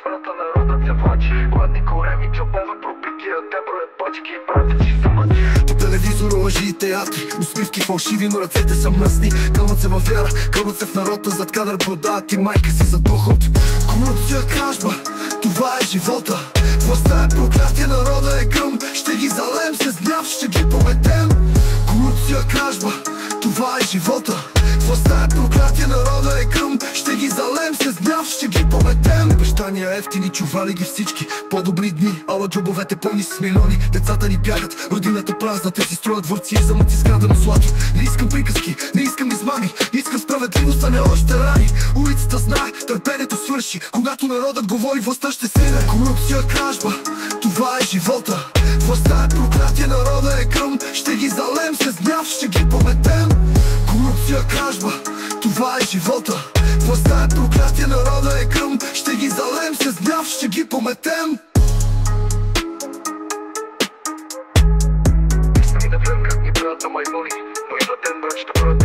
врата народът се влачи. Гладни кореми, джобове, пробити, а те броят пачки и правят си самъчи. По телевизора лъжи и театри, усмивки фалшиви, но ръцете са мръсни. Кълнат се във вяра, кълнат се в народа, зад кадър продават и майка си за доход. Корупция, кражба, това е живота. Властта е проклятие, народа е гръм. Ще ги залем с гняв, ще ги пометем. Корупция, кражба, това е живота. Властта е проклятие, народа е гръм. Ще ги залем с гняв, ще ги пометем. Обещания ефтини, чували ги всички. По-добри дни, ала джобовете пълни с милиони. Децата ни бягат, родината празна. Те си строят дворци и замъци с града на сладко. Не искам приказки, не искам измами. Искам справедливост, а не още рани. Улицата знае, търпението свърши. Когато народът говори, властта ще седе. Корупция, кражба, това е живота. Властта е проклятие, народа е гръм. Ще ги залем с гняв, ще ги пометем. Корупция, кражба, това е живота. Властта е проклятие, народа е гръм. Ще ги залем с гняв, ще ги пометем. Искам да гледам как ни правят на маймуни, но идва ден, брат, ще правят